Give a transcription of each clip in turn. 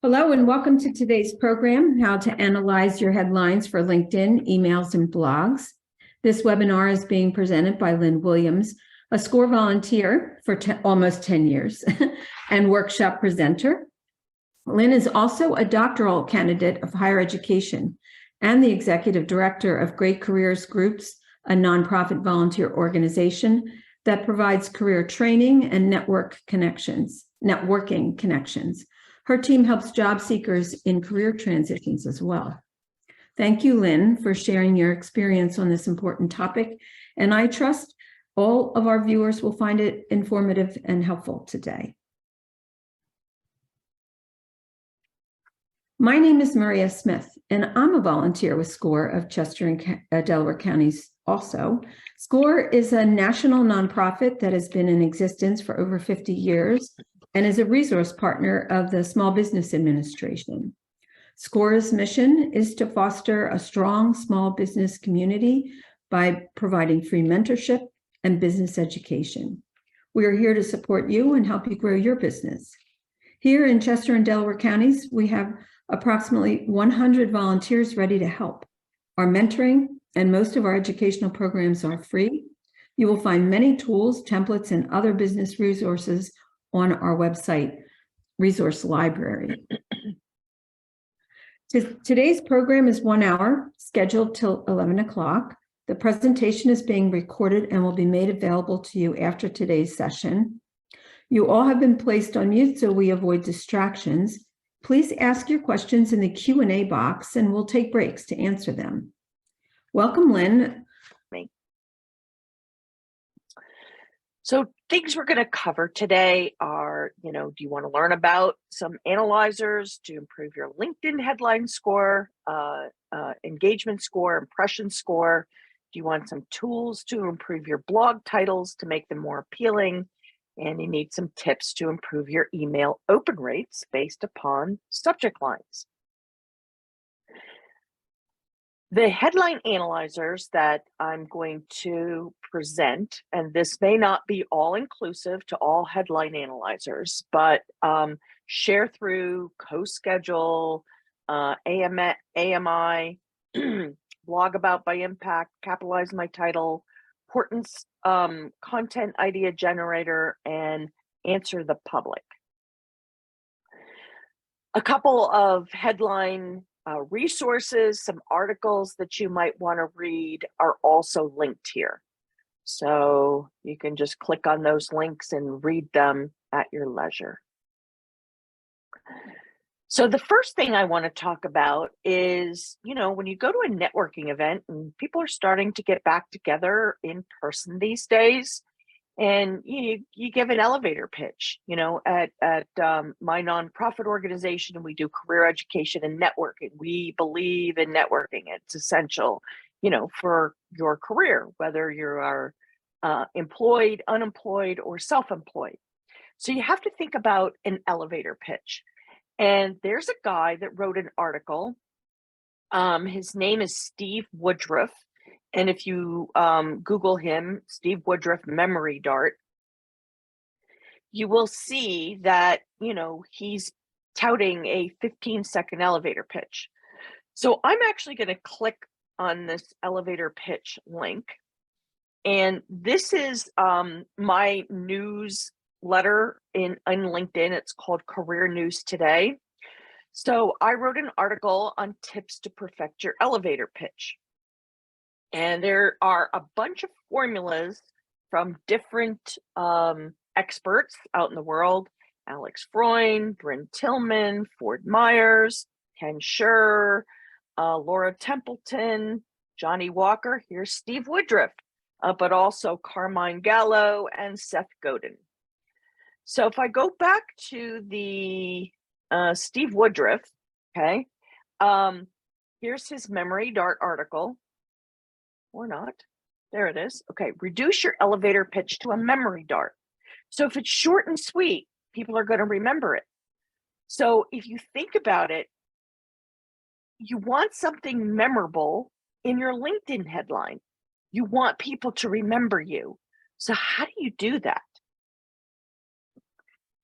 Hello and welcome to today's program, How to Analyze Your Headlines for LinkedIn, Emails, and Blogs. This webinar is being presented by Lynn Williams, a SCORE volunteer for almost 10 years and workshop presenter. Lynn is also a doctoral candidate of higher education and the executive director of Great Careers Groups, a nonprofit volunteer organization that provides career training and networking connections. Her team helps job seekers in career transitions as well. Thank you, Lynn, for sharing your experience on this important topic, and I trust all of our viewers will find it informative and helpful today. My name is Maria Smith, and I'm a volunteer with SCORE of Chester and Delaware counties also. SCORE is a national nonprofit that has been in existence for over 50 years and is a resource partner of the Small Business Administration. SCORE's mission is to foster a strong small business community by providing free mentorship and business education. We are here to support you and help you grow your business. Here in Chester and Delaware counties, we have approximately 100 volunteers ready to help. Our mentoring and most of our educational programs are free. You will find many tools, templates, and other business resources on our website, Resource Library. Today's program is 1 hour, scheduled till 11 o'clock. The presentation is being recorded and will be made available to you after today's session. You all have been placed on mute so we avoid distractions. Please ask your questions in the Q&A box and we'll take breaks to answer them. Welcome, Lynn. So things we're going to cover today are, do you want to learn about some analyzers to improve your LinkedIn headline score, engagement score, impression score? Do you want some tools to improve your blog titles to make them more appealing? And you need some tips to improve your email open rates based upon subject lines. The headline analyzers that I'm going to present, and this may not be all inclusive to all headline analyzers, but ShareThrough, CoSchedule, AMI, Blog About by Impact, Capitalize My Title, Importance, Content Idea Generator, and Answer the Public. A couple of headline resources, some articles that you might want to read are also linked here. So you can just click on those links and read them at your leisure. So the first thing I want to talk about is, when you go to a networking event and people are starting to get back together in person these days, and you give an elevator pitch, at my nonprofit organization, and we do career education and networking. We believe in networking. It's essential, for your career, whether you are employed, unemployed, or self-employed. So you have to think about an elevator pitch. And there's a guy that wrote an article. His name is Steve Woodruff. And if you Google him, Steve Woodruff Memory Dart, you will see that, he's touting a 15-second elevator pitch. So I'm actually going to click on this elevator pitch link. And this is my newsletter in LinkedIn. It's called Career News Today. So I wrote an article on tips to perfect your elevator pitch. And there are a bunch of formulas from different experts out in the world: Alex Freund, Bryn Tillman, Ford Myers, Ken Schur, Laura Templeton, Johnny Walker. Here's Steve Woodruff, but also Carmine Gallo and Seth Godin. So if I go back to the Steve Woodruff, okay, here's his Memory Dart article. Or not. There it is. Okay, reduce your elevator pitch to a memory dart. So if it's short and sweet, people are going to remember it. So if you think about it, you want something memorable in your LinkedIn headline. You want people to remember you. So how do you do that?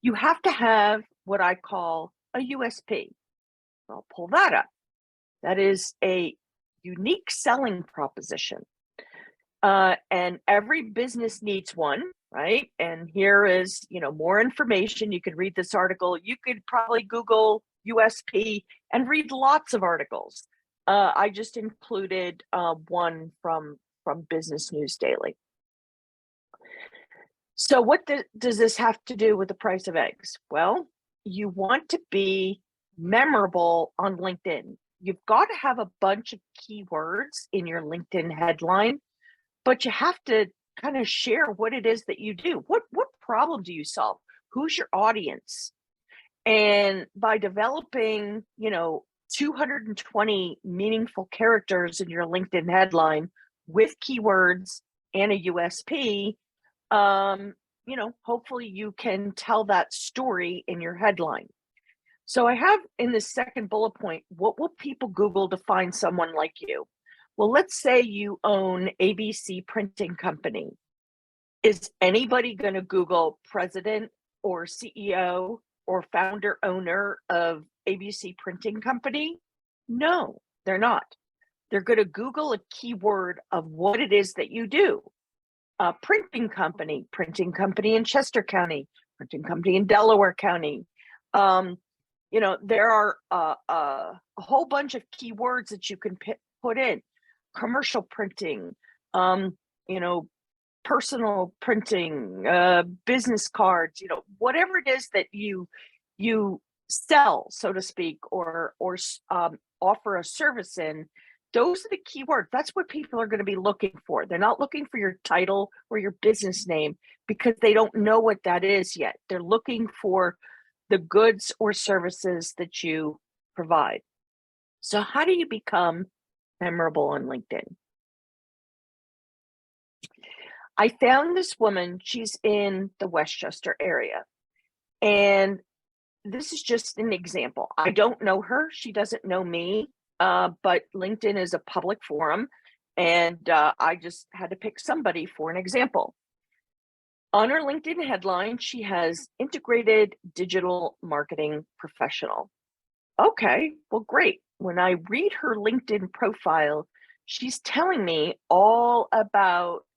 You have to have what I call a USP. I'll pull that up. That is a unique selling proposition. And every business needs one, right? And here is, more information. You could read this article. You could probably Google USP and read lots of articles. I just included one from Business News Daily. So what does this have to do with the price of eggs? Well, you want to be memorable on LinkedIn. You've got to have a bunch of keywords in your LinkedIn headline, but you have to kind of share what it is that you do. What problem do you solve? Who's your audience? And by developing, 220 meaningful characters in your LinkedIn headline with keywords and a USP, hopefully you can tell that story in your headline. So I have in the second bullet point, what will people Google to find someone like you? Well, let's say you own ABC Printing Company. Is anybody going to Google president or CEO or founder owner of ABC Printing Company? No, they're not. They're going to Google a keyword of what it is that you do. Printing company in Chester County, printing company in Delaware County. There are a whole bunch of keywords that you can put in. Commercial printing, personal printing, business cards, whatever it is that you sell, so to speak, or offer a service in. Those are the keywords. That's what people are going to be looking for. They're not looking for your title or your business name because they don't know what that is yet. They're looking for the goods or services that you provide. So how do you become memorable on LinkedIn? I found this woman. She's in the Westchester area. And this is just an example. I don't know her. She doesn't know me. But LinkedIn is a public forum, and I just had to pick somebody for an example. On her LinkedIn headline, she has integrated digital marketing professional. Okay, well, great. When I read her LinkedIn profile, she's telling me all about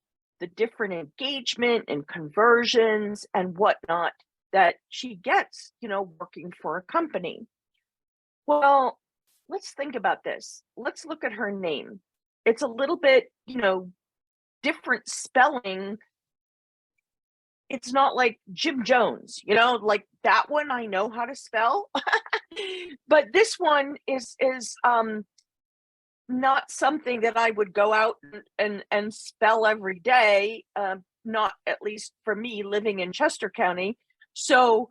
the different engagement and conversions and whatnot that she gets, working for a company. Well, let's think about this. Let's look at her name. It's a little bit, different spelling. It's not like Jim Jones, like that one I know how to spell. But this one is not something that I would go out and spell every day, not at least for me living in Chester County. So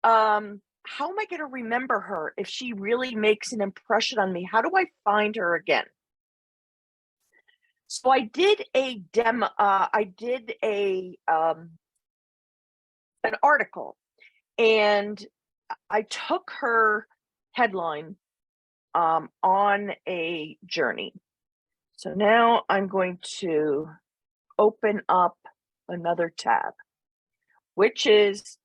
how am I going to remember her if she really makes an impression on me? How do I find her again? So I did a demo. I did an article, and I took her headline on a journey. So now I'm going to open up another tab, which is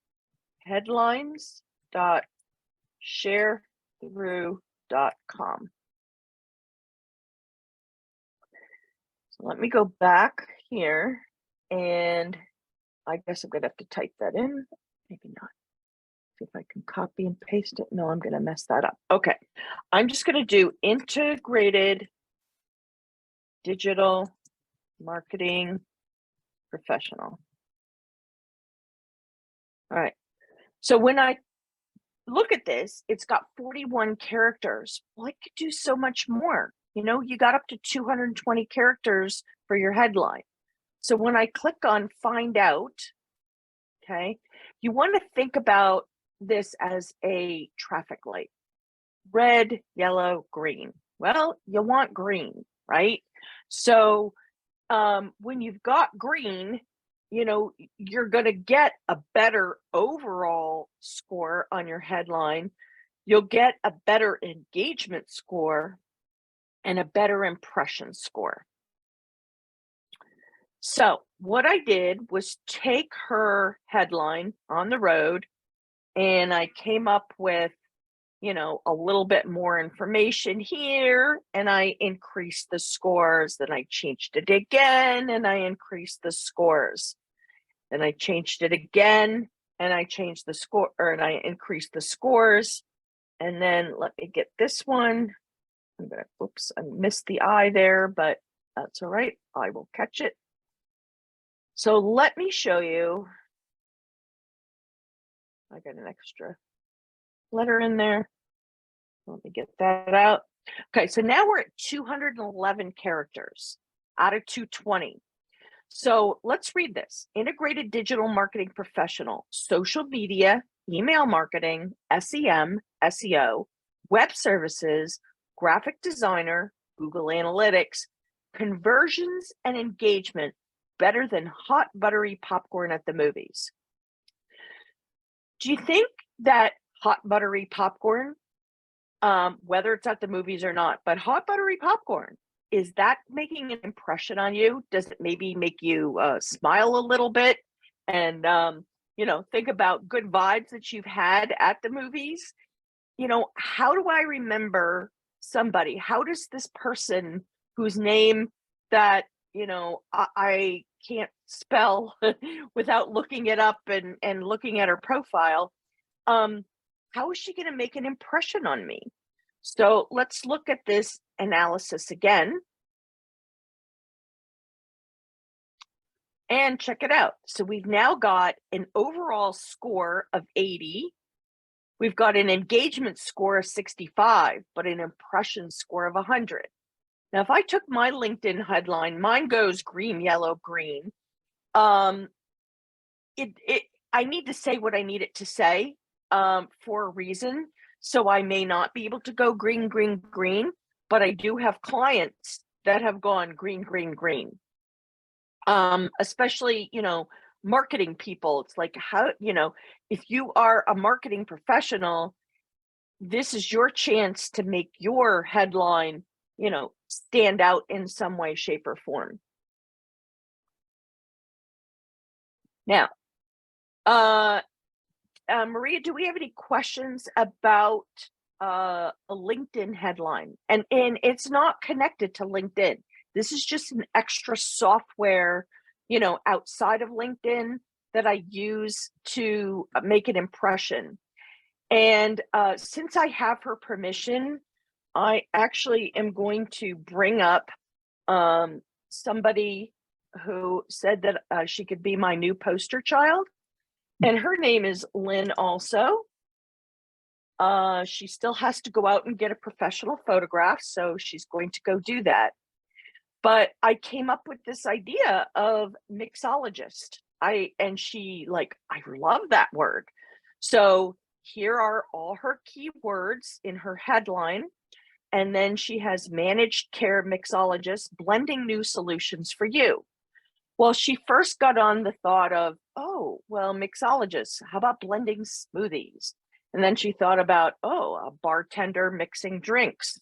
headlines.sharethrough.com. So let me go back here, and I guess I'm going to have to type that in. Maybe not. See if I can copy and paste it. No, I'm going to mess that up. Okay. I'm just going to do integrated digital marketing professional. All right. So when I look at this, it's got 41 characters. Well, I could do so much more. You got up to 220 characters for your headline. So when I click on find out, okay, you want to think about this as a traffic light. Red, yellow, green. Well, you want green, right? So when you've got green, you're going to get a better overall score on your headline. You'll get a better engagement score and a better impression score. So what I did was take her headline on the road, and I came up with a little bit more information here, and I increased the scores. Then I changed it again and I increased the scores. Then I changed it again and I changed the score, and I increased the scores. And then let me get this one. Oops, I missed the I there, but that's all right. I will catch it. So let me show you. I got an extra letter in there. Let me get that out. Okay, so now we're at 211 characters out of 220. So let's read this. Integrated digital marketing professional, social media, email marketing, SEM, SEO, web services, graphic designer, Google Analytics, conversions and engagement better than hot buttery popcorn at the movies. Do you think that hot buttery popcorn, whether it's at the movies or not, but hot buttery popcorn, is that making an impression on you? Does it maybe make you smile a little bit and, think about good vibes that you've had at the movies? How do I remember somebody? How does this person whose name that, I can't spell without looking it up and looking at her profile, how is she going to make an impression on me? So let's look at this analysis again and check it out. So we've now got an overall score of 80. We've got an engagement score of 65, but an impression score of 100. Now, if I took my LinkedIn headline, mine goes green, yellow, green. I need to say what I need it to say for a reason. So I may not be able to go green, green, green, but I do have clients that have gone green, green, green. Especially, marketing people. It's like, how, if you are a marketing professional, this is your chance to make your headline, stand out in some way, shape, or form. Now, Maria, do we have any questions about a LinkedIn headline? And it's not connected to LinkedIn. This is just an extra software, outside of LinkedIn that I use to make an impression. And since I have her permission, I actually am going to bring up somebody who said that she could be my new poster child. And her name is Lynn also. She still has to go out and get a professional photograph, so she's going to go do that. But I came up with this idea of mixologist. I love that word. So here are all her keywords in her headline. And then she has managed care mixologist, blending new solutions for you. Well, she first got on the thought of, oh, well, mixologists, how about blending smoothies? And then she thought about, oh, a bartender mixing drinks.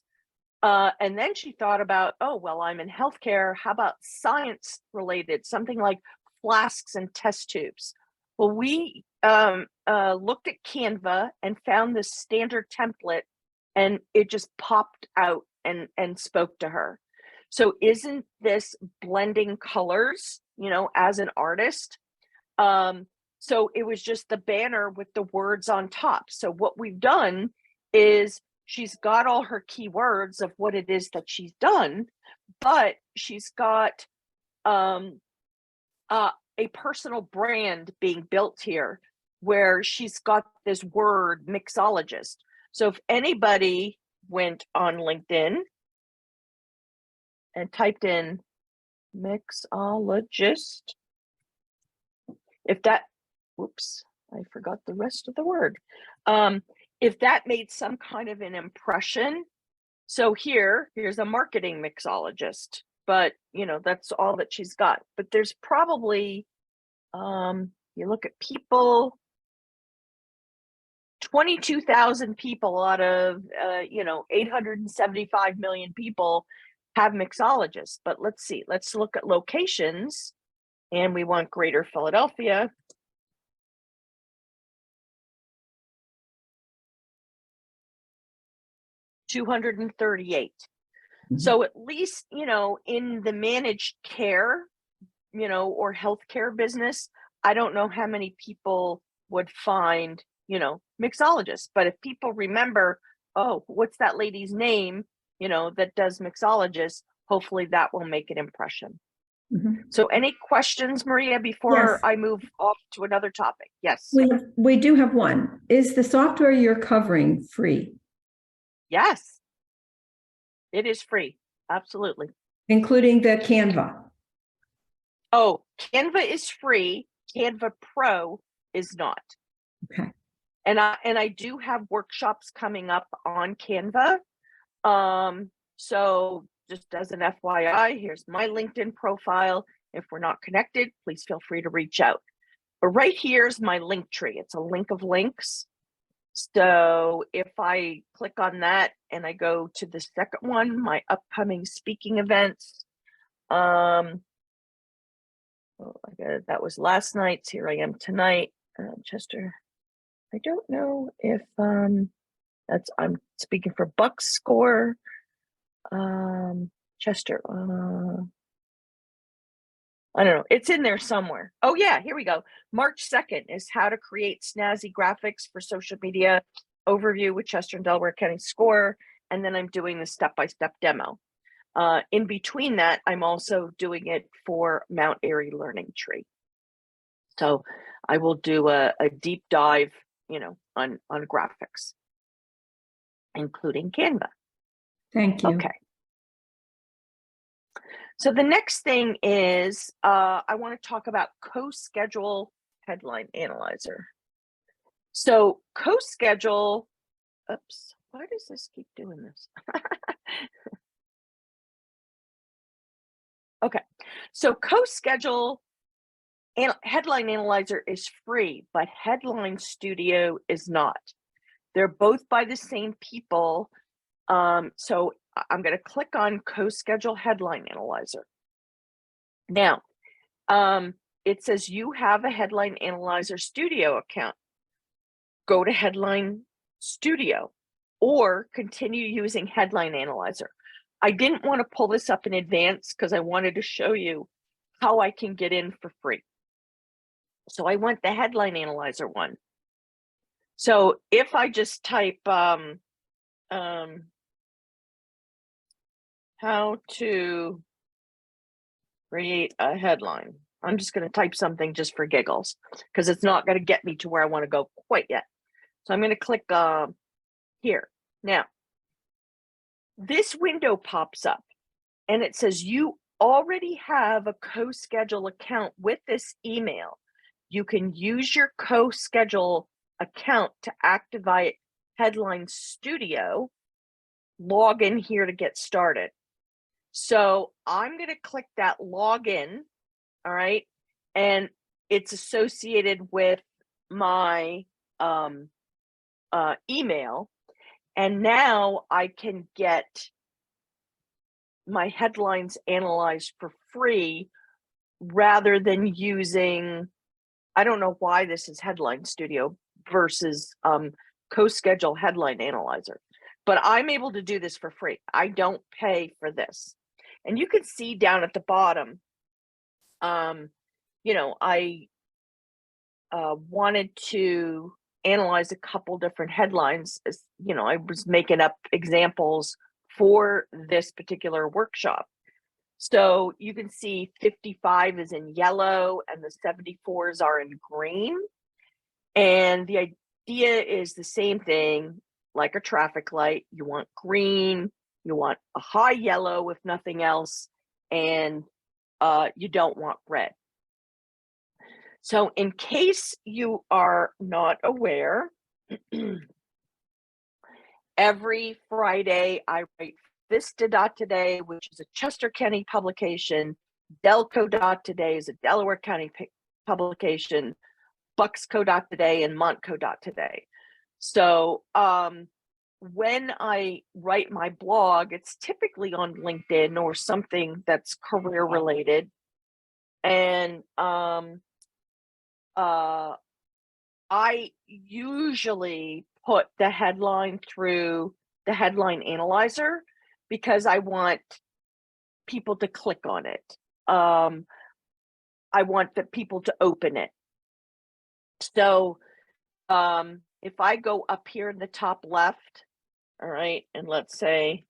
And then she thought about, oh, well, I'm in healthcare. How about science related, something like flasks and test tubes? Well, we looked at Canva and found this standard template, and it just popped out and spoke to her. So isn't this blending colors, as an artist? So it was just the banner with the words on top. So what we've done is she's got all her keywords of what it is that she's done, but she's got a personal brand being built here where she's got this word mixologist. So if anybody went on LinkedIn and typed in mixologist, whoops, I forgot the rest of the word. If that made some kind of an impression, so here's a marketing mixologist, but that's all that she's got. But there's probably, you look at people, 22,000 people out of 875 million people have mixologists. But let's see, let's look at locations, and we want Greater Philadelphia. 238. Mhm. So at least, in the managed care, or healthcare business, I don't know how many people would find, mixologists. But if people remember, oh, what's that lady's name, that does mixologist, hopefully that will make an impression. Mhm. So any questions, Maria, before Yes, I move off to another topic? Yes. we do have one. Is the software you're covering free, Yes, it is free. Absolutely. including the Canva? Oh, Canva is free. Canva Pro is not. Okay. And I do have workshops coming up on Canva. So just as an FYI, here's my LinkedIn profile. If we're not connected, please feel free to reach out. But right here's my link tree. It's a link of links. So if I click on that and I go to the second one, my upcoming speaking events, that was last night's. Here I am tonight, Chester. I don't know if I'm speaking for Bucks Score, Chester. I don't know. It's in there somewhere. Oh yeah, here we go. March 2nd is how to create snazzy graphics for social media overview with Chester and Delaware County Score. And then I'm doing the step-by-step demo. In between that, I'm also doing it for Mount Airy Learning Tree. So I will do a deep dive, on graphics, including Canva. Thank you. Okay. So the next thing is I want to talk about CoSchedule Headline Analyzer. So CoSchedule, oops, why does this keep doing this? Okay, so CoSchedule Headline Analyzer is free, but Headline Studio is not. They're both by the same people. So I'm going to click on CoSchedule Headline Analyzer. Now, it says you have a Headline Analyzer Studio account. Go to Headline Studio or continue using Headline Analyzer. I didn't want to pull this up in advance because I wanted to show you how I can get in for free. So I went the Headline Analyzer one. So if I just type how to create a headline. I'm just going to type something just for giggles because it's not going to get me to where I want to go quite yet. So I'm going to click here. Now, this window pops up and it says you already have a CoSchedule account with this email. You can use your CoSchedule account to activate Headline Studio. Log in here to get started. So I'm going to click that login. All right. And it's associated with my email. And now I can get my headlines analyzed for free rather than using, I don't know why this is Headline Studio versus CoSchedule Headline Analyzer, but I'm able to do this for free. I don't pay for this. And you can see down at the bottom, I wanted to analyze a couple different headlines. I was making up examples for this particular workshop. So you can see 55 is in yellow and the 74s are in green. And the idea is the same thing, like a traffic light. You want green, you want a high yellow if nothing else, and you don't want red. So in case you are not aware, every Friday I write Vista.Today, which is a Chester County publication. Delco.Today is a Delaware County publication. Bucksco.Today and Montco.Today. So when I write my blog, it's typically on LinkedIn or something that's career related. And I usually put the headline through the headline analyzer because I want people to click on it. I want the people to open it. So if I go up here in the top left, all right, and let's say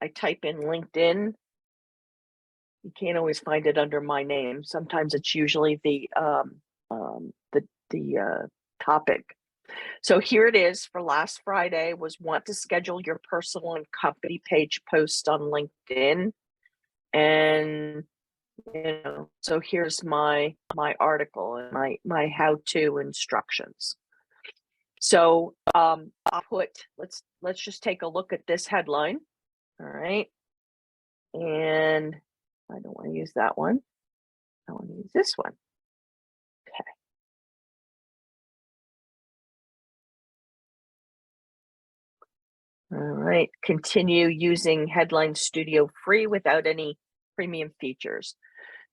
I type in LinkedIn, you can't always find it under my name. Sometimes it's usually the topic. So here it is for last Friday was want to schedule your personal and company page post on LinkedIn. And so here's my article and my how-to instructions. So I'll put, let's just take a look at this headline. All right. And I don't want to use that one. I want to use this one. Okay. All right. Continue using Headline Studio free without any premium features.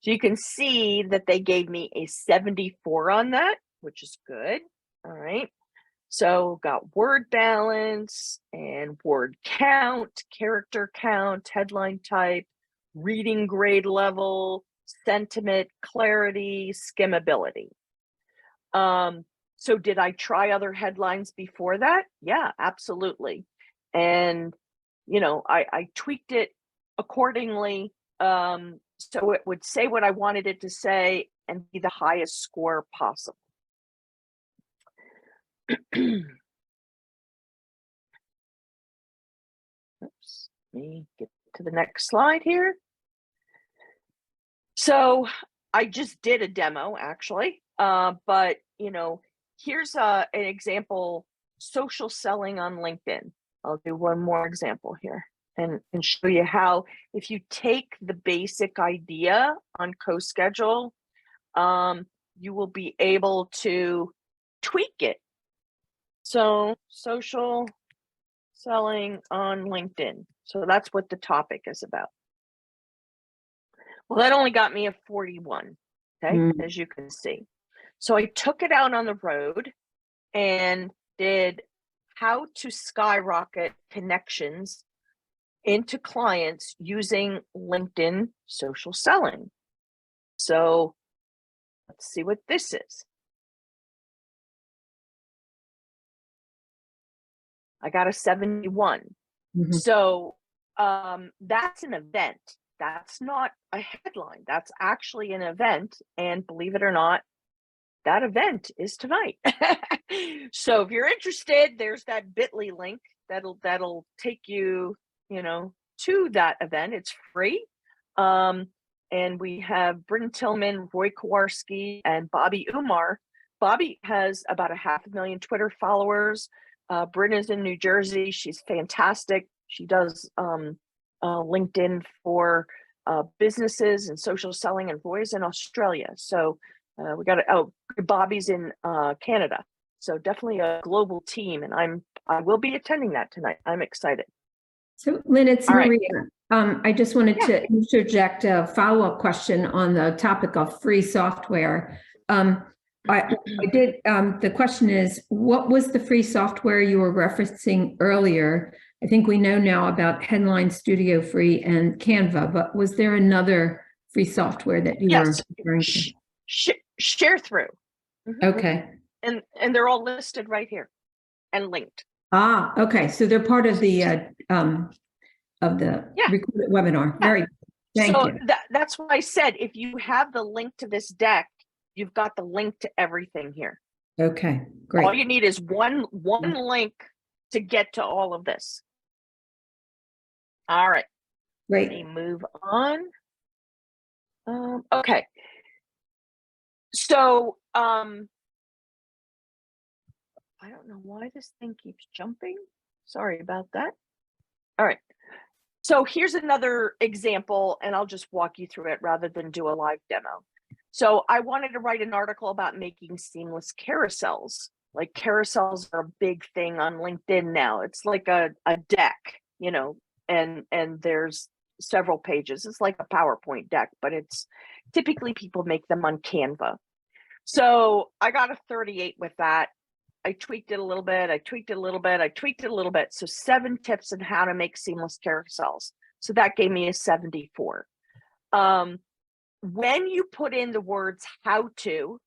So you can see that they gave me a 74 on that, which is good. All right. So got word balance and word count, character count, headline type, reading grade level, sentiment, clarity, skimmability. So did I try other headlines before that? Yeah, absolutely. And, I tweaked it accordingly. So it would say what I wanted it to say and be the highest score possible. Oops, let me get to the next slide here. So I just did a demo actually, but here's an example, social selling on LinkedIn. I'll do one more example here and show you how if you take the basic idea on CoSchedule, you will be able to tweak it. So social selling on LinkedIn. So that's what the topic is about. Well, that only got me a 41, okay, as you can see. So I took it out on the road and did how to skyrocket connections into clients using LinkedIn social selling. So let's see what this is. I got a 71. So that's an event. That's not a headline. That's actually an event. And believe it or not, that event is tonight. So if you're interested, there's that bit.ly link that'll take you, to that event. It's free. And we have Bryn Tillman, Roy Kowarski, and Bobby Umar. Bobby has about 500,000 Twitter followers. Bryn is in New Jersey. She's fantastic. She does LinkedIn for businesses and social selling, and Roy's in Australia. So we got Bobby's in Canada. So definitely a global team, and I will be attending that tonight. I'm excited. So Lynn, it's All Maria. right. I just wanted to interject a follow-up question on the topic of free software. I did. The question is, what was the free software you were referencing earlier? I think we know now about Headline Studio Free and Canva, but was there another free software that you were referring to? ShareThrough. Okay. And they're all listed right here and linked. Ah, okay. So they're part of the recorded webinar. Yeah. Very good. Thank you. That's what I said. If you have the link to this deck, you've got the link to everything here. Okay, great. All you need is one link to get to all of this. All right. Great. Let me move on. Okay. So I don't know why this thing keeps jumping. Sorry about that. All right. So here's another example, and I'll just walk you through it rather than do a live demo. So I wanted to write an article about making seamless carousels. Like carousels are a big thing on LinkedIn now. It's like a deck, and there's several pages. It's like a PowerPoint deck, but it's typically people make them on Canva. So I got a 38 with that. I tweaked it a little bit, I tweaked it a little bit, I tweaked it a little bit. So 7 tips on how to make seamless carousels. So that gave me a 74. When you put in the words how to,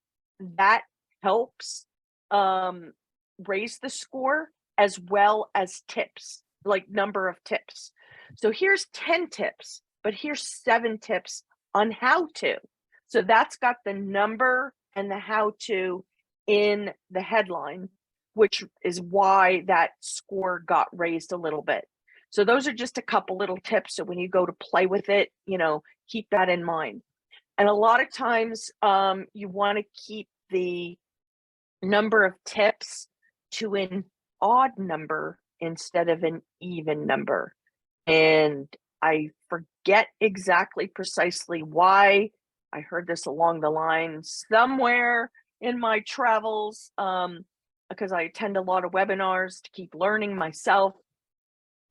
that helps raise the score, as well as tips, like number of tips. So here's 10 tips, but here's 7 tips on how to. So that's got the number and the how to in the headline, which is why that score got raised a little bit. So those are just a couple little tips. So when you go to play with it, keep that in mind. And a lot of times you want to keep the number of tips to an odd number instead of an even number. And I forget exactly precisely why. I heard this along the line somewhere in my travels, because I attend a lot of webinars to keep learning myself.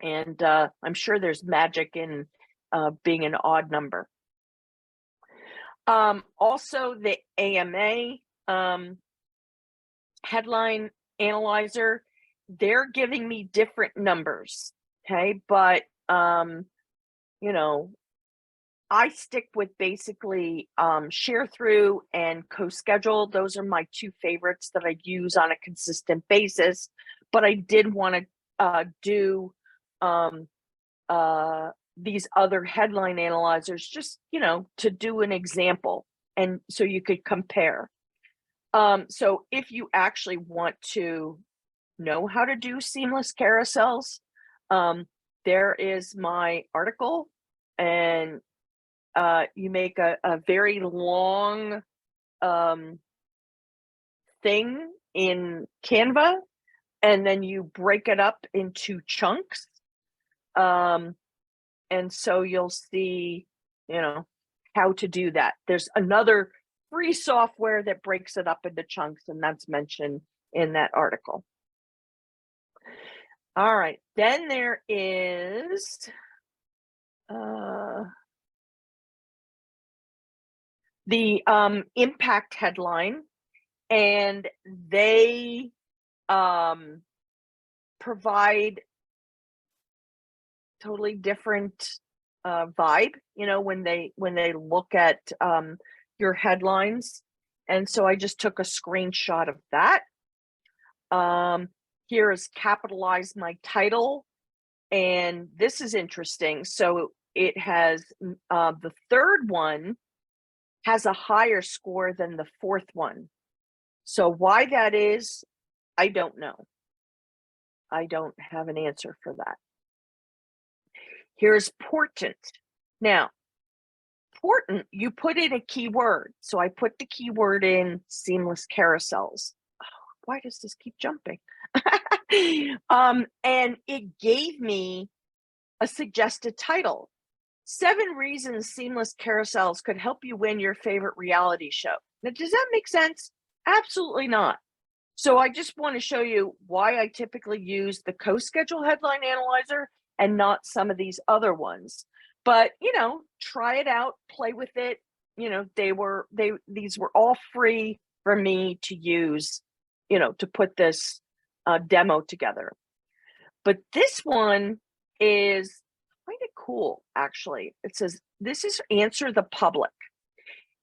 And I'm sure there's magic in being an odd number. Also, the AMA headline analyzer, they're giving me different numbers. Okay, but I stick with basically share through and co-schedule. Those are my 2 favorites that I use on a consistent basis. But I did want to do these other headline analyzers, just to do an example, and so you could compare. So if you actually want to know how to do seamless carousels, there is my article, and you make a very long thing in Canva, and then you break it up into chunks. And so you'll see, how to do that. There's another free software that breaks it up into chunks, and that's mentioned in that article. All right, then there is the impact headline, and they provide totally different vibe, when they look at your headlines. And so I just took a screenshot of that. Here is capitalize my title, and this is interesting. So it has the third one has a higher score than the fourth one. So why that is, I don't know. I don't have an answer for that. Here's portent. Now, portent, you put in a keyword. So I put the keyword in seamless carousels. Oh, why does this keep jumping? And it gave me a suggested title. 7 reasons seamless carousels could help you win your favorite reality show. Now, does that make sense? Absolutely not. So I just want to show you why I typically use the co-schedule headline analyzer and not some of these other ones. But, try it out, play with it. These were all free for me to use, to put this demo together. But this one is kind of cool, actually. It says, this is answer the public.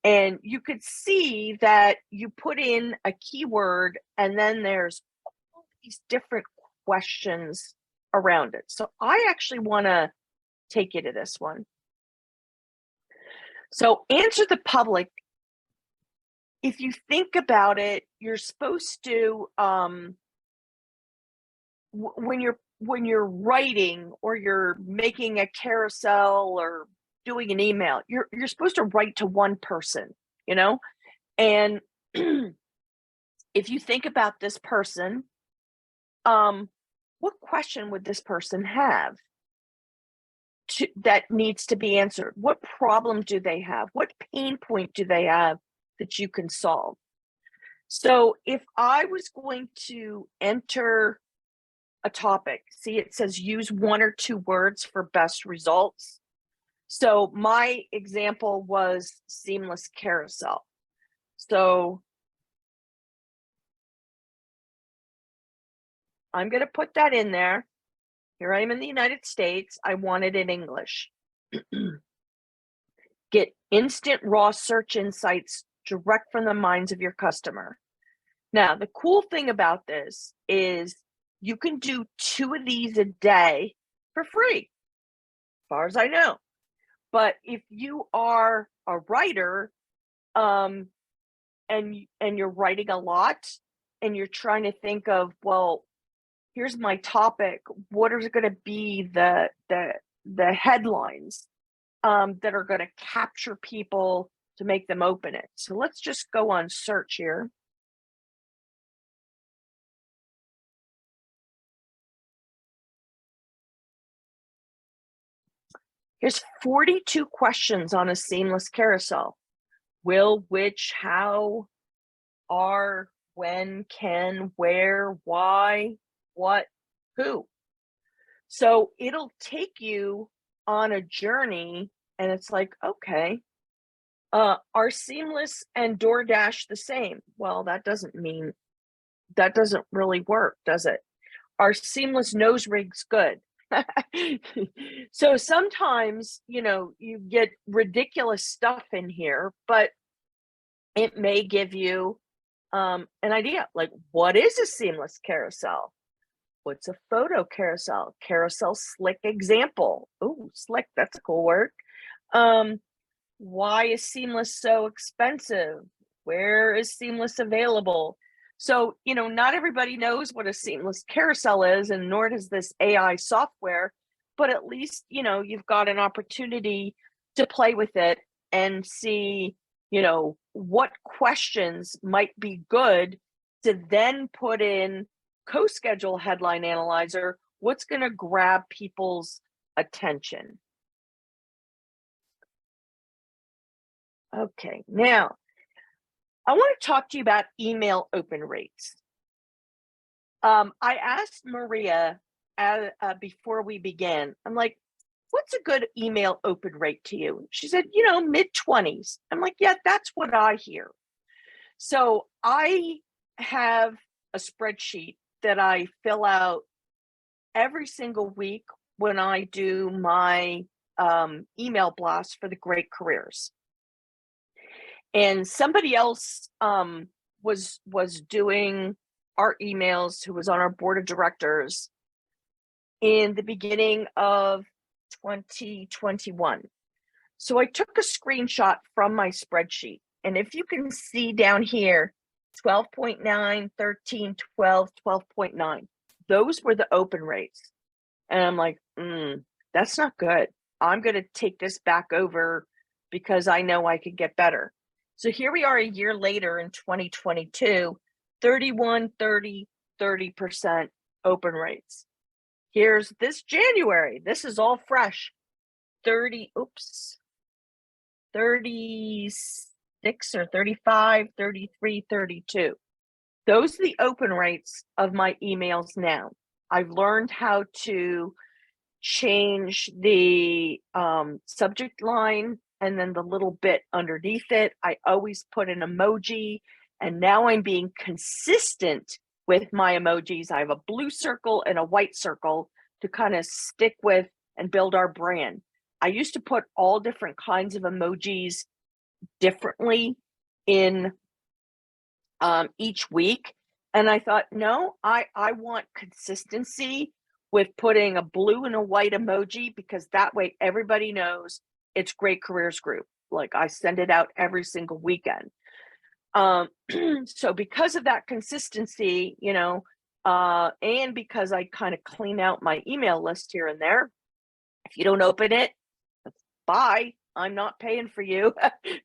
And you could see that you put in a keyword, and then there's all these different questions around it. So I actually want to take you to this one. So answer the public. If you think about it, you're supposed to, when you're writing or you're making a carousel or doing an email, you're supposed to write to one person, and if you think about this person, what question would this person have that needs to be answered? What problem do they have? What pain point do they have that you can solve? So if I was going to enter a topic, see, it says use 1 or 2 words for best results. So my example was seamless carousel. So I'm going to put that in there. Here I am in the United States. I want it in English. Get instant raw search insights direct from the minds of your customer. Now, the cool thing about this is you can do 2 of these a day for free, as far as I know. But if you are a writer, and you're writing a lot and you're trying to think of, well, here's my topic, what are going to be the headlines that are going to capture people to make them open it. So let's just go on search here. Here's 42 questions on a seamless carousel. Will, which, how, are, when, can, where, why, what, who. So it'll take you on a journey, and it's like, okay, are Seamless and DoorDash the same? Well, that doesn't really work, does it? Are Seamless nose rigs good? So sometimes, you get ridiculous stuff in here, but it may give you an idea, like, what is a seamless carousel? What's a photo carousel? Carousel slick example. Oh, slick, that's a cool word. Why is Seamless so expensive? Where is Seamless available? So, not everybody knows what a seamless carousel is, and nor does this AI software, but at least, you've got an opportunity to play with it and see, what questions might be good to then put in CoSchedule Headline Analyzer, what's going to grab people's attention. Okay, now I want to talk to you about email open rates. I asked Maria before we began, I'm like, what's a good email open rate to you? She said, mid-20s. I'm like, yeah, that's what I hear. So I have a spreadsheet that I fill out every single week when I do my email blast for the Great Careers. And somebody else was doing our emails, who was on our board of directors in the beginning of 2021. So I took a screenshot from my spreadsheet. And if you can see down here, 12.9, 13, 12, 12.9, those were the open rates. And I'm like, that's not good. I'm going to take this back over because I know I could get better. So here we are a year later in 2022, 31, 30, 30% open rates. Here's this January. This is all fresh. 36 or 35, 33, 32. Those are the open rates of my emails now. I've learned how to change the subject line and then the little bit underneath it. I always put an emoji, and now I'm being consistent with my emojis. I have a blue circle and a white circle to kind of stick with and build our brand. I used to put all different kinds of emojis differently in each week. And I thought, no, I want consistency with putting a blue and a white emoji, because that way everybody knows it's Great Careers Group. Like, I send it out every single weekend. So because of that consistency, and because I kind of clean out my email list here and there, if you don't open it, bye. I'm not paying for you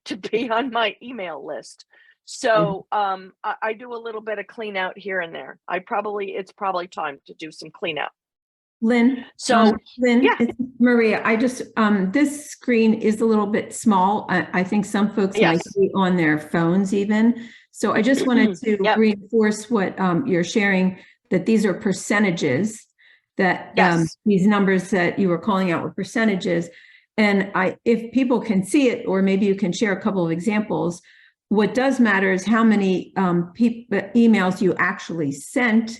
to be on my email list. So I do a little bit of clean out here and there. It's probably time to do some clean out. Lynn, Lynn, yeah. It's Maria, I just, this screen is a little bit small. I think some folks might be on their phones even. So I just wanted to reinforce what you're sharing, that these are percentages, that these numbers that you were calling out were percentages. And if people can see it, or maybe you can share a couple of examples, what does matter is how many emails you actually sent,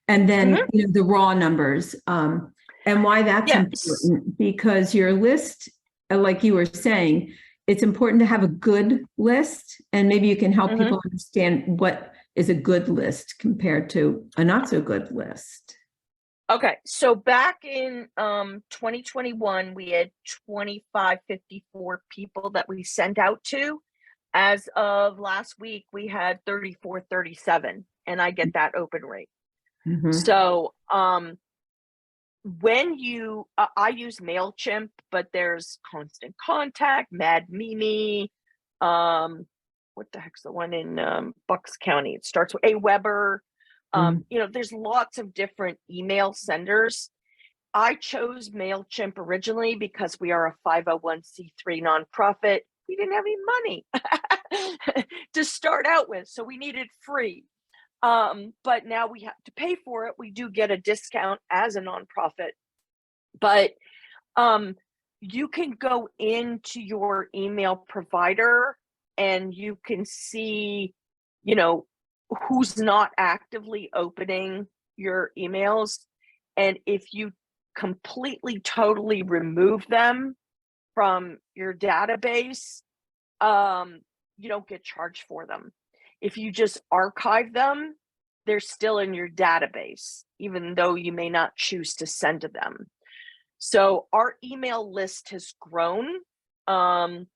And then, Mhm. the raw numbers. And why that's Yes. important, because your list, like you were saying, it's important to have a good list, and maybe you can help Mhm. people understand what is a good list compared to a not so good list. Okay, so back in 2021, we had 2554 people that we sent out to. As of last week, we had 3437, and I get that open rate. Mhm. So when I use MailChimp, but there's Constant Contact, Mad Mimi, what the heck's the one in Bucks County? It starts with Aweber. Mhm. There's lots of different email senders. I chose MailChimp originally because we are a 501c3 nonprofit. We didn't have any money to start out with, so we needed free. But now we have to pay for it. We do get a discount as a nonprofit, but um, you can go into your email provider and you can see, you know, who's not actively opening your emails. And if you completely, totally remove them from your database, you don't get charged for them. If you just archive them, they're still in your database, even though you may not choose to send to them. So our email list has grown. And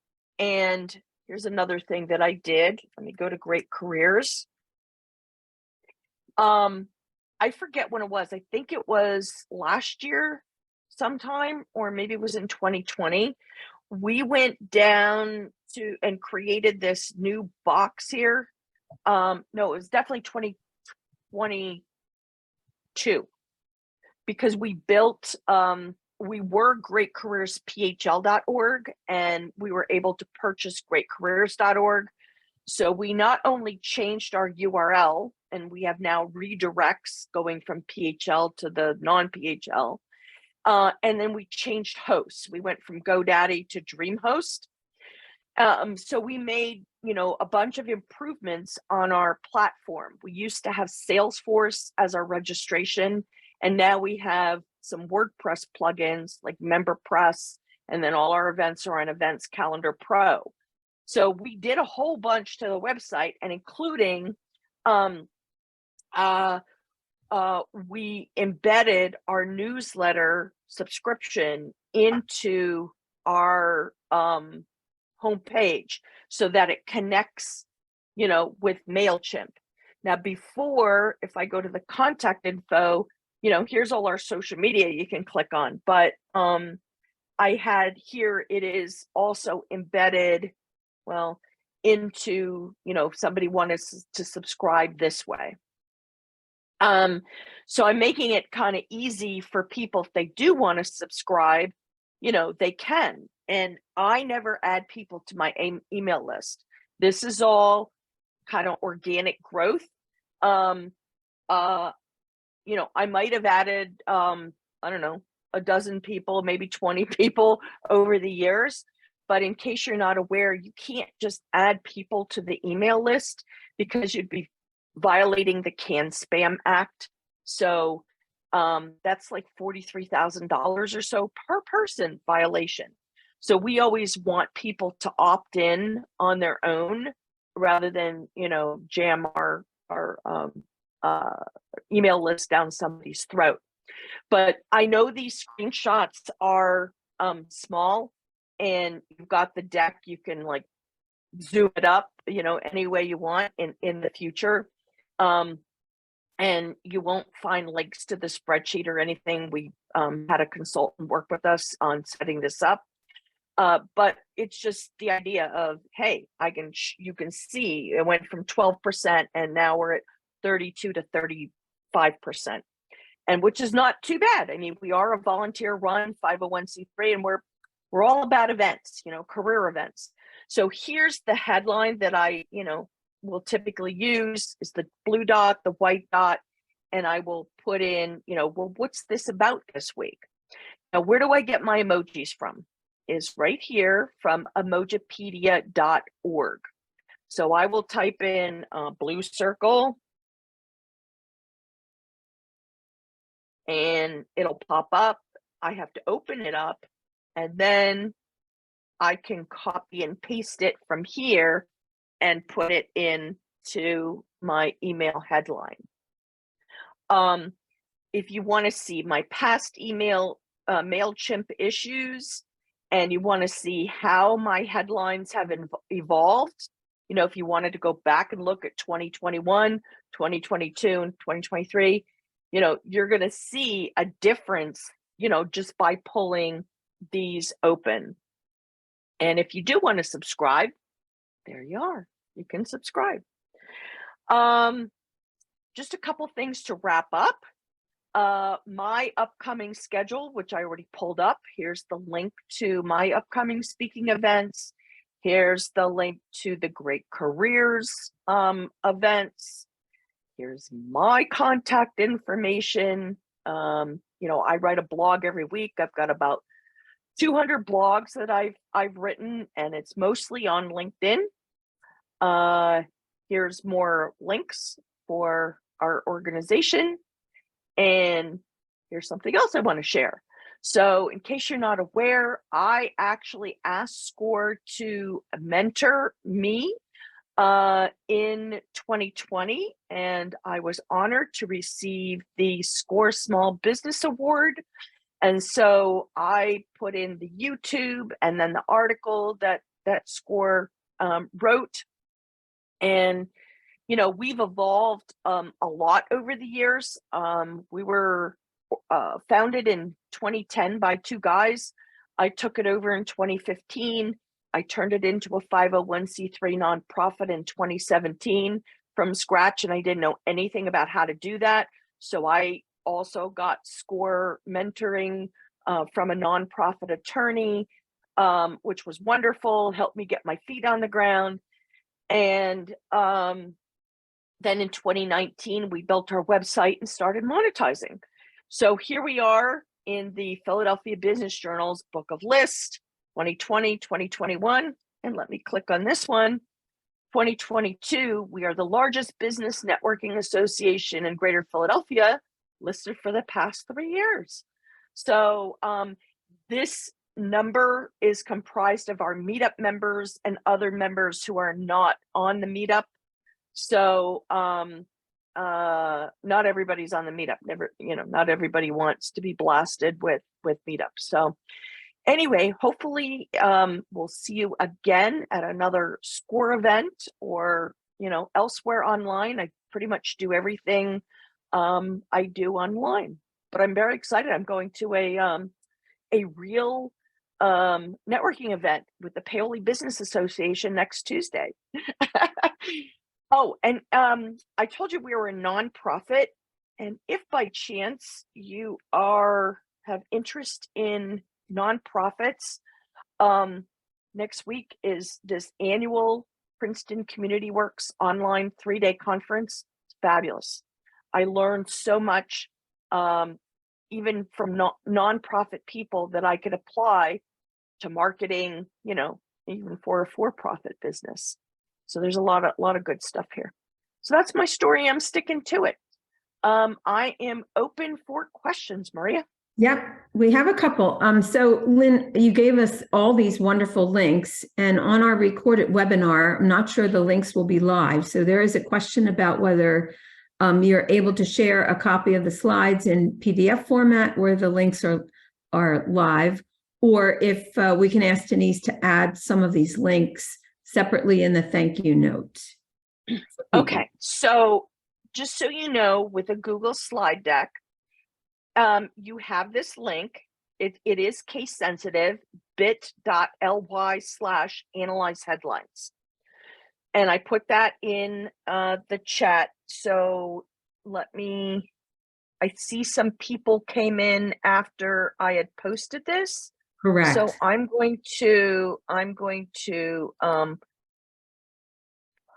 here's another thing that I did. Let me go to Great Careers. I forget when it was. I think it was last year sometime, or maybe it was in 2020. We went down to and created this new box here. No, it was definitely 2022, because we were greatcareersphl.org, and we were able to purchase greatcareers.org. So we not only changed our URL, and we have now redirects going from PHL to the non-PHL, and then we changed hosts. We went from GoDaddy to DreamHost. So we made, a bunch of improvements on our platform. We used to have Salesforce as our registration, and now we have some WordPress plugins like MemberPress, and then all our events are on Events Calendar Pro. So we did a whole bunch to the website, and including we embedded our newsletter subscription into our homepage so that it connects, with MailChimp. Now, before, if I go to the contact info, here's all our social media you can click on. But I had here, it is also embedded, well, into, if somebody wanted to subscribe this way. So I'm making it kind of easy for people if they do want to subscribe, they can. And I never add people to my email list. This is all kind of organic growth. I might have added, I don't know, a dozen people, maybe 20 people over the years. But in case you're not aware, you can't just add people to the email list, because you'd be violating the CAN-SPAM Act. So that's like $43,000 or so per person violation. So we always want people to opt in on their own rather than, jam our email list down somebody's throat. But I know these screenshots are small, and you've got the deck. You can like zoom it up, any way you want in the future. And you won't find links to the spreadsheet or anything. We had a consultant work with us on setting this up. But it's just the idea of, hey, you can see it went from 12%, and now we're at 32 to 35%. And which is not too bad. I mean, we are a volunteer run 501c3, and we're all about events, career events. So here's the headline that I, will typically use is the blue dot, the white dot, and I will put in, well, what's this about this week? Now, where do I get my emojis from? Is right here from emojipedia.org. So I will type in blue circle, and it'll pop up. I have to open it up, and then I can copy and paste it from here and put it into my email headline. If you want to see my past email MailChimp issues, and you want to see how my headlines have evolved, if you wanted to go back and look at 2021, 2022, and 2023, you're going to see a difference, just by pulling these open. And if you do want to subscribe, there you are. You can subscribe. Just a couple things to wrap up. My upcoming schedule, which I already pulled up. Here's the link to my upcoming speaking events. Here's the link to the Great Careers events. Here's my contact information. I write a blog every week. I've got about 200 blogs that I've written, and it's mostly on LinkedIn. Here's more links for our organization. And here's something else I want to share. So in case you're not aware, I actually asked SCORE to mentor me in 2020, and I was honored to receive the SCORE Small Business Award. And so I put in the YouTube and then the article that SCORE wrote. And we've evolved a lot over the years. We were founded in 2010 by two guys. I took it over in 2015. I turned it into a 501c3 nonprofit in 2017 from scratch, and I didn't know anything about how to do that. So I also got SCORE mentoring from a nonprofit attorney, which was wonderful, helped me get my feet on the ground. And then in 2019, we built our website and started monetizing. So here we are in the Philadelphia Business Journal's Book of List, 2020, 2021. And let me click on this one. 2022, we are the largest business networking association in Greater Philadelphia, listed for the past 3 years. So this number is comprised of our meetup members and other members who are not on the meetup. So not everybody's on the meetup. Not everybody wants to be blasted with meetup. So anyway, hopefully we'll see you again at another SCORE event or elsewhere online. I pretty much do everything I do online, but I'm very excited. I'm going to a real networking event with the Paoli Business Association next Tuesday. Oh, and I told you we were a nonprofit, and if by chance you have interest in nonprofits, next week is this annual Princeton Community Works online 3-day conference. It's fabulous. I learned so much, even from nonprofit people, that I could apply to marketing, even for a for-profit business. So there's a lot of good stuff here. So that's my story. I'm sticking to it. I am open for questions, Maria. Yep, we have a couple. So Lynn, you gave us all these wonderful links, and on our recorded webinar, I'm not sure the links will be live. So there is a question about whether you're able to share a copy of the slides in PDF format where the links are live, or if we can ask Denise to add some of these links separately in the thank you note. Okay, so just so you know, with a Google slide deck, you have this link. It is case sensitive, bit.ly/analyze headlines. And I put that in the chat. So I see some people came in after I had posted this. Correct. So I'm going to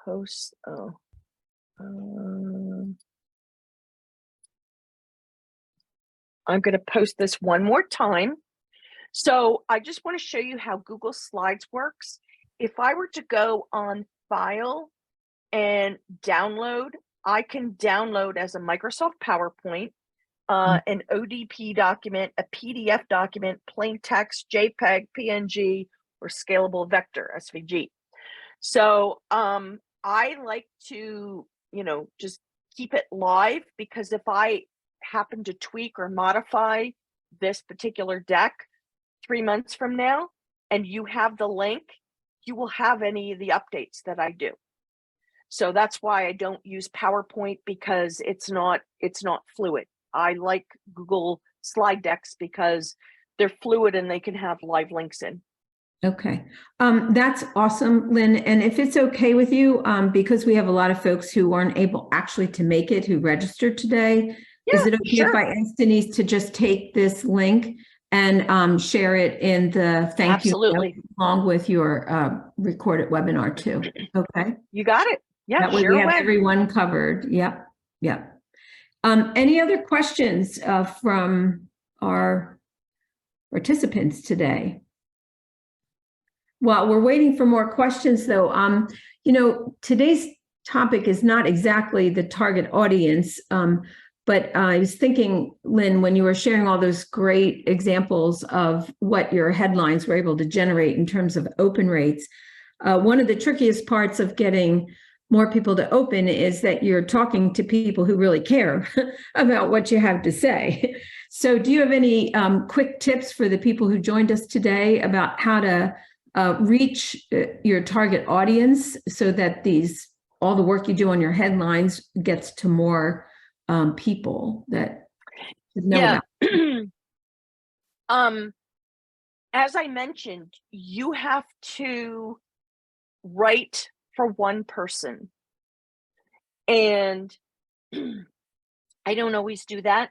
post. I'm going to post this one more time. So I just want to show you how Google Slides works. If I were to go on File and Download, I can download as a Microsoft PowerPoint. an ODP document, a PDF document, plain text, JPEG, PNG, or scalable vector, SVG. So I like to, just keep it live, because if I happen to tweak or modify this particular deck 3 months from now, and you have the link, you will have any of the updates that I do. So that's why I don't use PowerPoint, because it's not fluid. I like Google slide decks because they're fluid and they can have live links in. Okay. That's awesome, Lynn. And if it's okay with you, because we have a lot of folks who weren't able actually to make it, who registered today, is it okay if I ask Denise to just take this link and share it in the thank you Absolutely. along with your recorded webinar too? Okay. You got it. Yeah, That way we have everyone covered. Yep. Yep. Any other questions from our participants today? While we're waiting for more questions, though, today's topic is not exactly the target audience, but I was thinking, Lynn, when you were sharing all those great examples of what your headlines were able to generate in terms of open rates, one of the trickiest parts of getting more people to open is that you're talking to people who really care about what you have to say. So do you have any quick tips for the people who joined us today about how to reach your target audience so that all the work you do on your headlines gets to more people that should know about? As I mentioned, you have to write for one person, and I don't always do that.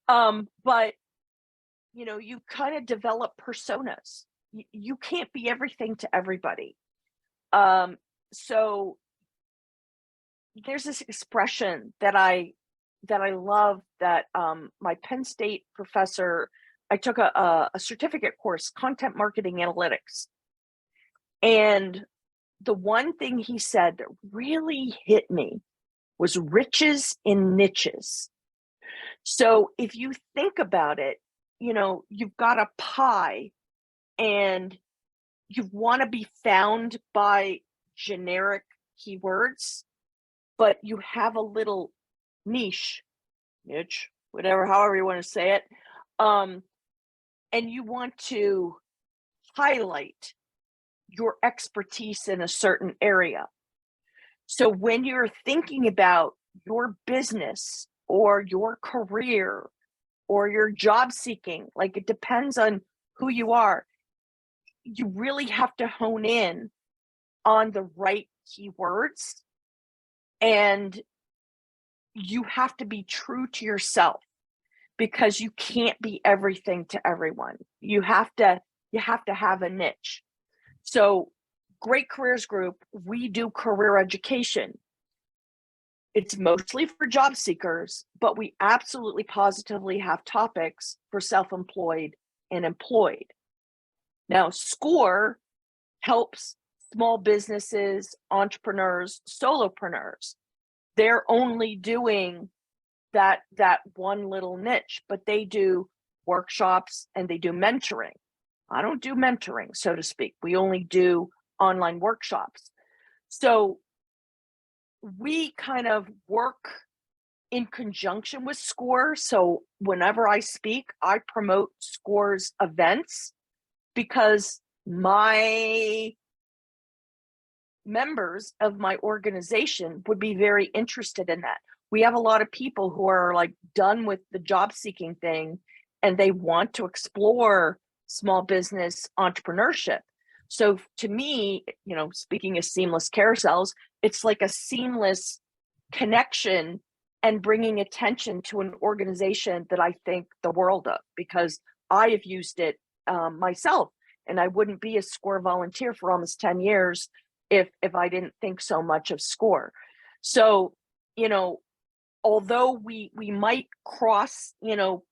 But you kind of develop personas. You can't be everything to everybody. So there's this expression that I love that my Penn State professor, I took a certificate course, content marketing analytics. And the one thing he said that really hit me was riches in niches. So if you think about it, you've got a pie and you want to be found by generic keywords, but you have a little niche, whatever, however you want to say it. And you want to highlight your expertise in a certain area. So when you're thinking about your business or your career or your job seeking, like it depends on who you are, you really have to hone in on the right keywords, and you have to be true to yourself, because you can't be everything to everyone. You have to have a niche. So Great Careers Group, we do career education. It's mostly for job seekers, but we absolutely positively have topics for self-employed and employed. Now, SCORE helps small businesses, entrepreneurs, solopreneurs. They're only doing that one little niche, but they do workshops and they do mentoring. I don't do mentoring, so to speak. We only do online workshops. So we kind of work in conjunction with SCORE. So whenever I speak, I promote SCORE's events, because my members of my organization would be very interested in that. We have a lot of people who are like done with the job seeking thing and they want to explore small business entrepreneurship. So to me, speaking of seamless carousels, it's like a seamless connection and bringing attention to an organization that I think the world of, because I have used it myself, and I wouldn't be a SCORE volunteer for almost 10 years if I didn't think so much of SCORE. So, although we might cross,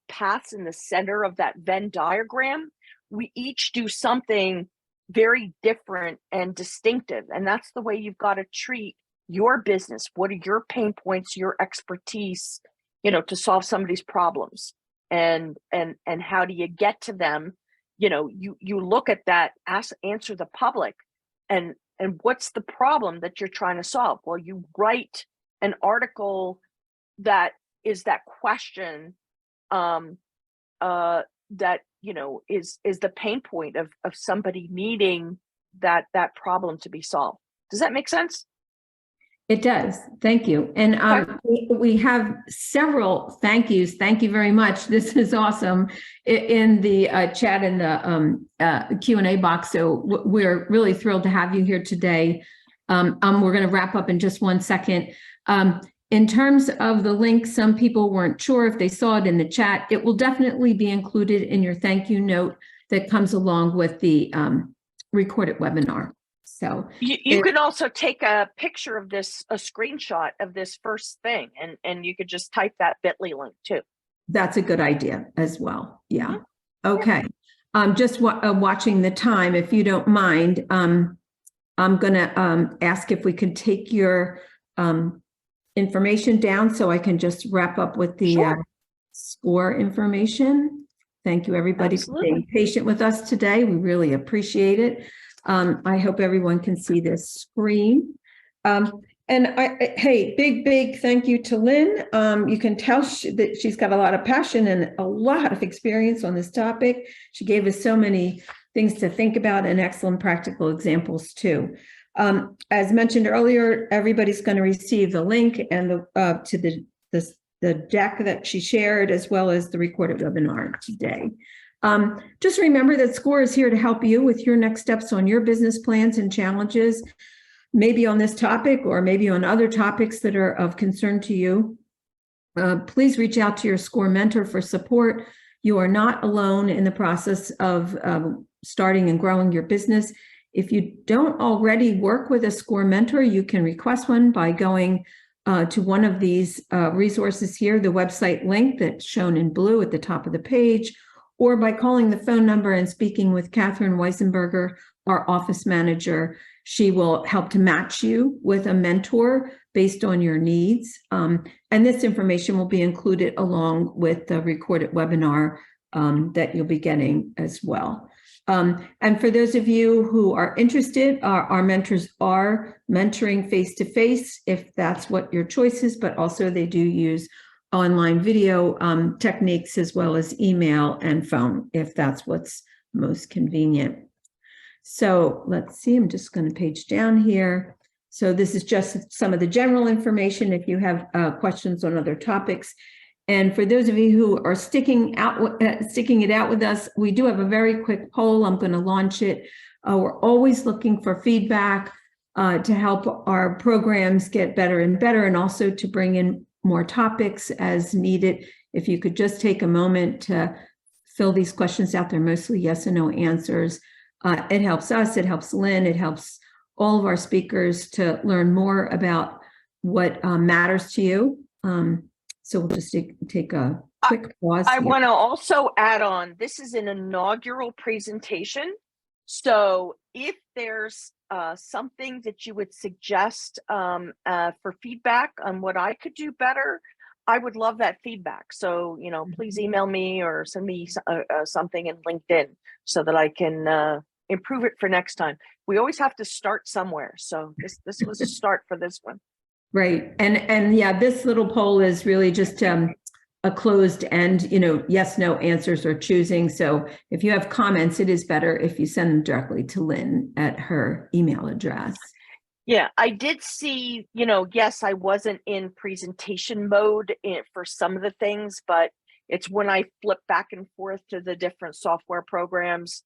paths in the center of that Venn diagram, we each do something very different and distinctive. And that's the way you've got to treat your business. What are your pain points, your expertise, to solve somebody's problems. And how do you get to them? You look at that, answer the public, and what's the problem that you're trying to solve? Well, you write an article that is that question, that is the pain point of somebody needing that problem to be solved. Does that make sense? It does. Thank you. And we have several thank yous. Thank you very much. This is awesome in the chat in the Q&A box. So we're really thrilled to have you here today. We're going to wrap up in just 1 second. In terms of the link, some people weren't sure if they saw it in the chat. It will definitely be included in your thank you note that comes along with the recorded webinar. So you could also take a picture of this, a screenshot of this first thing, and you could just type that bit.ly link too. That's a good idea as well. Yeah. Okay. Just watching the time, if you don't mind, I'm going to ask if we can take your information down so I can just wrap up with the SCORE information. Thank you, everybody, for being patient with us today. We really appreciate it. I hope everyone can see this screen. Hey, big thank you to Lynn. You can tell that she's got a lot of passion and a lot of experience on this topic. She gave us so many things to think about and excellent practical examples too. As mentioned earlier, everybody's going to receive the link and to the deck that she shared, as well as the recorded webinar today. Just remember that SCORE is here to help you with your next steps on your business plans and challenges, maybe on this topic or maybe on other topics that are of concern to you. Please reach out to your SCORE mentor for support. You are not alone in the process of starting and growing your business. If you don't already work with a SCORE mentor, you can request one by going to one of these resources here, the website link that's shown in blue at the top of the page, or by calling the phone number and speaking with Catherine Weisenberger, our office manager. She will help to match you with a mentor based on your needs. And this information will be included along with the recorded webinar that you'll be getting as well. And for those of you who are interested, our mentors are mentoring face-to-face, if that's what your choice is, but also they do use online video techniques as well as email and phone, if that's what's most convenient. So let's see, I'm just going to page down here. So this is just some of the general information if you have questions on other topics. And for those of you who are sticking it out with us, we do have a very quick poll. I'm going to launch it. We're always looking for feedback to help our programs get better and better, and also to bring in more topics as needed. If you could just take a moment to fill these questions out, they're mostly yes and no answers. It helps us, it helps Lynn, it helps all of our speakers to learn more about what matters to you. So we'll just take a quick pause. I want to also add on, this is an inaugural presentation. So if there's something that you would suggest for feedback on what I could do better, I would love that feedback. So, please email me or send me something in LinkedIn so that I can improve it for next time. We always have to start somewhere. So this was a start for this one. Right. And yeah, this little poll is really just a closed end, yes, no answers or choosing. So if you have comments, it is better if you send them directly to Lynn at her email address. Yeah, I did see, yes, I wasn't in presentation mode for some of the things, but it's when I flip back and forth to the different software programs.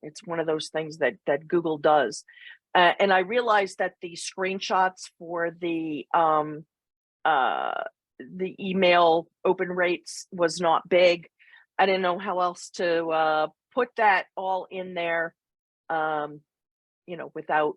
It's one of those things that Google does. And I realized that the screenshots for the email open rates was not big. I didn't know how else to put that all in there, without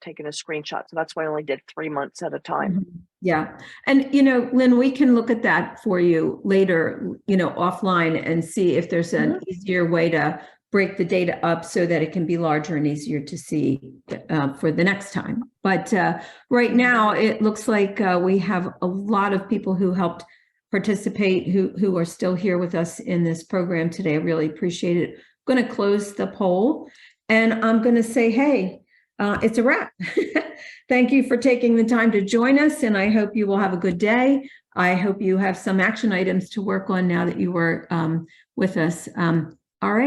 taking a screenshot. So that's why I only did 3 months at a time. Yeah. And, Lynn, we can look at that for you later, offline and see if there's an easier way to break the data up so that it can be larger and easier to see for the next time. But right now, it looks like we have a lot of people who helped participate who are still here with us in this program today. I really appreciate it. I'm going to close the poll, and I'm going to say, hey, it's a wrap. Thank you for taking the time to join us, and I hope you will have a good day. I hope you have some action items to work on now that you were with us. All right.